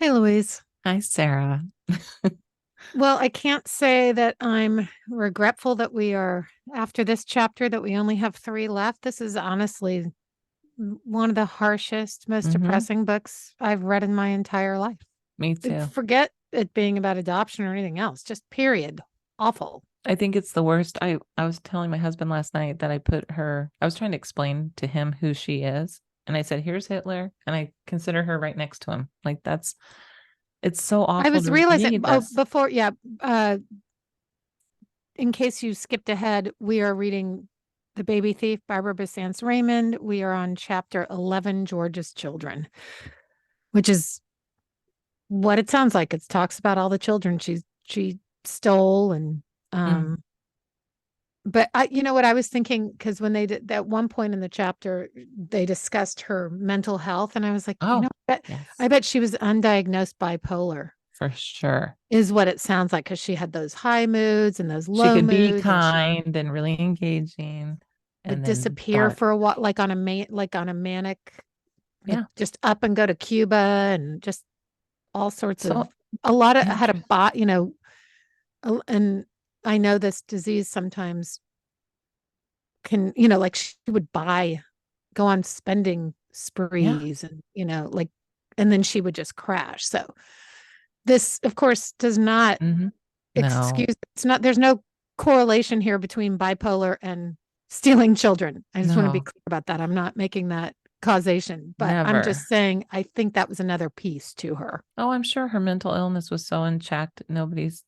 Hey, Louise. Hi, Sarah. Well, I can't say that I'm regretful that we are after this chapter that we only have three left. This is honestly one of the harshest, most Mm-hmm. depressing books I've read in my entire life. Me too. Forget it being about adoption or anything else, just period. Awful. I think it's the worst. I was telling my husband last night that I was trying to explain to him who she is. And I said, here's Hitler. And I consider her right next to him. It's so I awful was to realizing, read oh, this. before, yeah, uh, in case you skipped ahead, we are reading The Baby Thief, Barbara Bisantz Raymond. We are on chapter 11, George's Children, which is what it sounds like. It talks about all the children she stole and Mm. um but you know what I was thinking, because when they did at one point in the chapter they discussed her mental health, and I was like, Oh, I yes, bet she was undiagnosed bipolar for sure. is what it sounds like, because she had those high moods and those She low could be moods, and she kind and really engaging would and then disappear dark. for a while, like on a manic, like Yeah. just up and go to Cuba and just all sorts of, So a lot of had a interesting. bot, and I know this disease sometimes can, like she would go on spending Yeah. sprees, and, like, and then she would just crash. So this, of course, does not Mm-hmm. No, excuse, it's not, there's no correlation here between bipolar and stealing children. I just want to be no, clear about that. I'm not making that causation, but I'm never. just saying I think that was another piece to her. Oh, I'm sure her mental illness was so unchecked. Nobody's,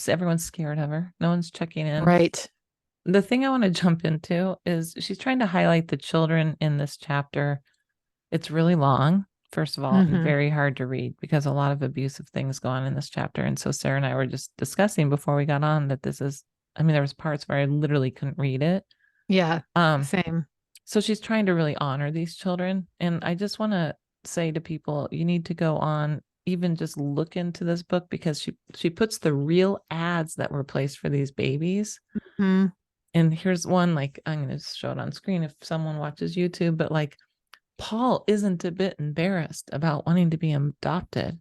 everyone's scared of her. No one's checking in. Right. The thing I want to jump into is she's trying to highlight the children in this chapter. It's really long, first of all, and Mm-hmm. very hard to read because a lot of abusive things go on in this chapter. And so Sarah and I were just discussing before we got on that there was parts where I literally couldn't read it. Yeah. Um, Same. so she's trying to really honor these children. And I just want to say to people, you need to go on, even just look into this book, because she puts the real ads that were placed for these babies. Mm, And here's one, like, I'm going to show it on screen if someone watches YouTube, but like, Paul isn't a bit embarrassed about wanting to be adopted.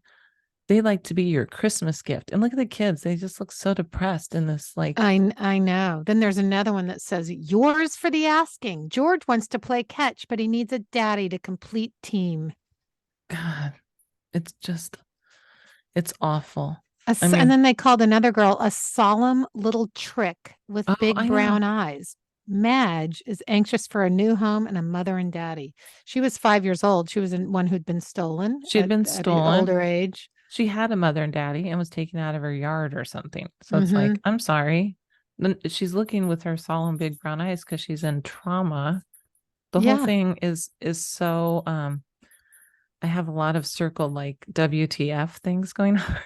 They like to be your Christmas gift. And look at the kids. They just look so depressed in this, like, I know. Then there's another one that says, yours for the asking. George wants to play catch, but he needs a daddy to complete team. God, it's just, it's awful. I And mean, then they called another girl a solemn little trick with oh, big I know. brown eyes. Madge is anxious for a new home and a mother and daddy. She was 5 years old. She was one who'd been stolen She'd been at an stolen. older age. She had a mother and daddy and was taken out of her yard or something. So it's Mm-hmm. like, I'm sorry. Then she's looking with her solemn big brown eyes because she's in trauma. The whole Yeah, thing is so I have a lot of circled like WTF things going on.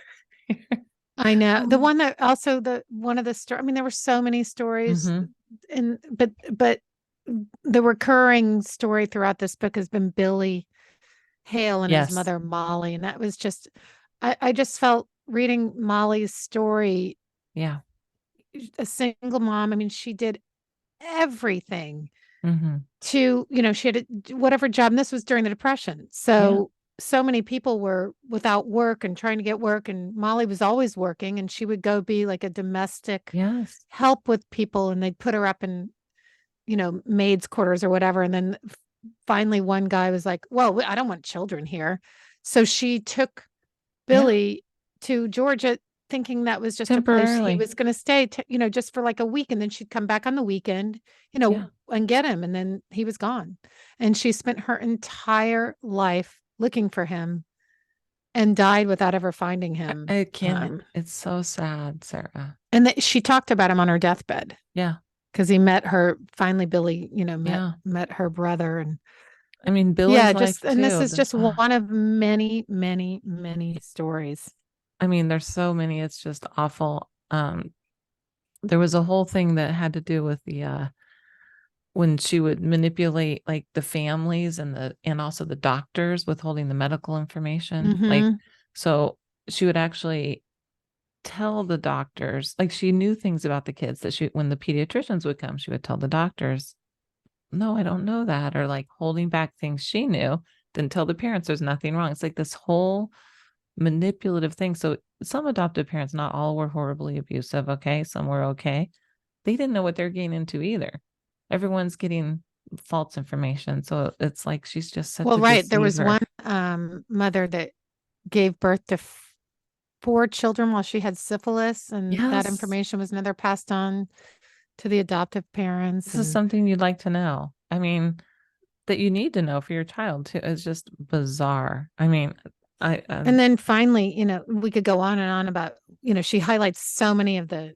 I know. The Oh. one that also the one of the story. I mean, there were so many stories, Mm-hmm. and but the recurring story throughout this book has been Billy Hale and his Yes. mother Molly, and that was just, I just felt reading Molly's story, Yeah. a single mom. I mean, she did everything Mm-hmm. to, she had whatever job, and this was during the Depression. Yeah. So many people were without work and trying to get work, and Molly was always working, and she would go be like a domestic Yes. help with people, and they'd put her up in, maids quarters or whatever. And then finally one guy was like, well, I don't want children here. So she took Yeah. Billy to Georgia, thinking that was just a place he Temporarily. was going to stay, just for like a week. And then she'd come back on the weekend, Yeah. and get him. And then he was gone. And she spent her entire life looking for him and died without ever finding him. I can't. It's so sad, Sarah. And she talked about him on her deathbed, Yeah. because he met her. Finally, Billy, Yeah. met her brother, and I mean, yeah, Billy's life just, and this too. is just one of many, many, many stories. I mean, there's so many. It's just awful. There was a whole thing that had to do with the when she would manipulate like the families and also the doctors withholding the medical information. Like, Mm-hmm. so she would actually tell the doctors, like she knew things about the kids that when the pediatricians would come, she would tell the doctors, no, I don't know that, or like holding back things she knew then tell the parents there's nothing wrong. It's like this whole manipulative thing. So some adoptive parents, not all were horribly abusive. Okay. Some were okay. They didn't know what they're getting into either. Everyone's getting false information. So it's like, she's just such Well, a right. There was deceiver. one mother that gave birth to four children while she had syphilis, and that Yes. information was never passed on to the adoptive parents. This is And something you'd like to know. I mean, that you need to know for your child too. It's just bizarre. I mean, I and then finally, we could go on and on about, she highlights so many of the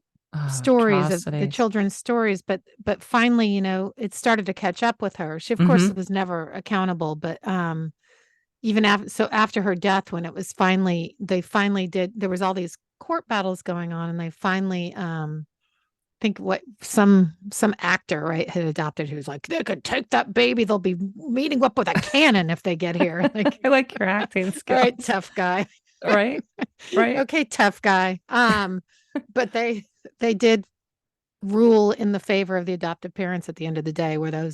stories of the atrocities. children's stories, but finally, it started to catch up with her. She, of course, Mm-hmm. was never accountable, but even after her death, when they finally did, there was all these court battles going on, and they finally think what some actor, right, had adopted, who's like, they could take that baby, they'll be meeting up with a cannon if they get here. Like, I like your acting all right, skills. tough guy. Right. Right. Okay, tough guy. But they did rule in the favor of the adoptive parents at the end of the day, where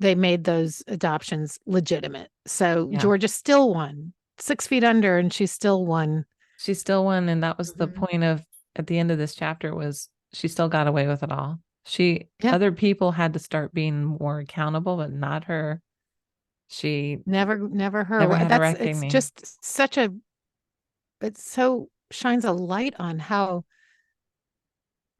they made those adoptions legitimate. So Yeah. Georgia still won, 6 feet under, and she still won. She still won. And that was the Mhm. point of at the end of this chapter was she still got away with it all. Yeah, Other people had to start being more accountable, but not her. She never her. never had a It's reckoning. just it so shines a light on how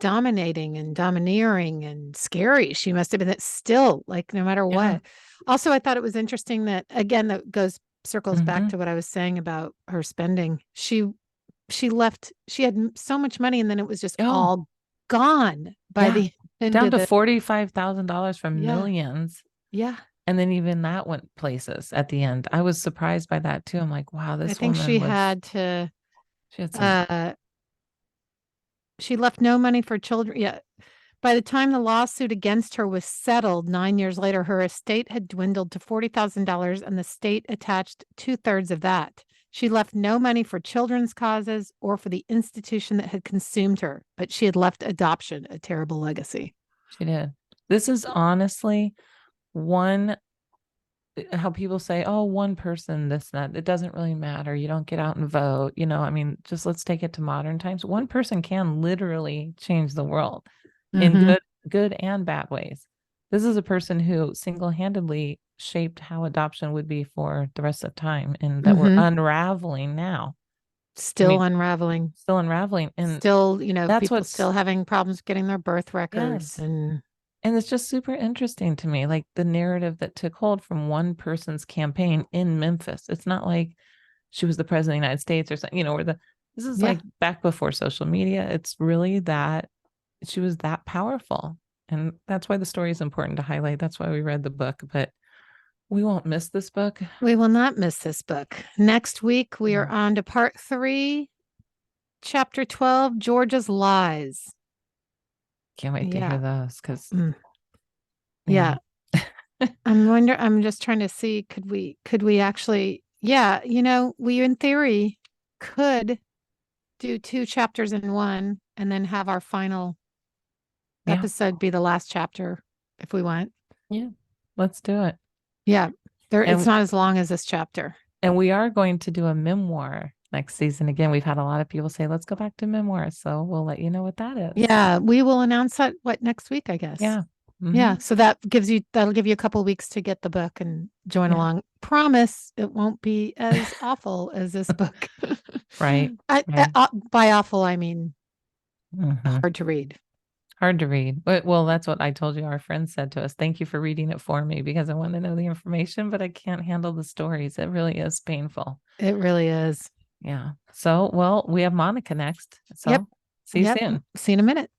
dominating and domineering and scary she must have been. That still, like, no matter Yeah. what. Also, I thought it was interesting that, again, that circles back Mm-hmm. to what I was saying about her spending. She left, she had so much money, and then it was just Oh, all gone by yeah. the end Down of to the. $45,000 from Yeah, millions. yeah. And then even that went places at the end. I was surprised by that too. I'm like, wow, I this think woman she had some, uh she left no money for children. Yeah. By the time the lawsuit against her was settled 9 years later, her estate had dwindled to $40,000, and the state attached 2/3 of that. She left no money for children's causes or for the institution that had consumed her, but she had left adoption a terrible legacy. she did. This is honestly one, how people say, oh, one person, this, that, it doesn't really matter. You don't get out and vote. I mean, just let's take it to modern times. One person can literally change the world in Mm-hmm. good and bad ways. This is a person who single-handedly shaped how adoption would be for the rest of time and that we're Mm-hmm. unraveling now. I Still mean, unraveling. still unraveling. And Still, that's people what's, still having problems getting their birth records. yes. And And it's just super interesting to me, like the narrative that took hold from one person's campaign in Memphis. It's not like she was the president of the United States or something, where this is yeah, like back before social media. It's really that she was that powerful. And that's why the story is important to highlight. That's why we read the book, but we won't miss this book. we will not miss this book. Next week, we are No. on to part 3, chapter 12, Georgia's Lies. Can't wait to Yeah. hear those because, Mm. yeah. Yeah. I'm just trying to see, could we actually, yeah, we in theory could do 2 chapters in one, and then have our final Yeah. episode be the last chapter if we want. Yeah. Let's do it. Yeah. It's And not as long as this chapter. And we are going to do a memoir next season. Again, we've had a lot of people say, let's go back to memoirs. So we'll let you know what that is. Yeah, we will announce that next week, I guess. Yeah. Yeah, Mm-hmm. so that'll give you a couple weeks to get the book and join Yeah. along. Promise it won't be as awful as this book. Right. Right. By awful, I mean Mm-hmm. hard to read. Hard to read. Well, that's what I told you. Our friend said to us, thank you for reading it for me because I want to know the information, but I can't handle the stories. It really is painful. It really is. Yeah. So, well, we have Monica next. So Yep. see you Yep. soon. See you in a minute.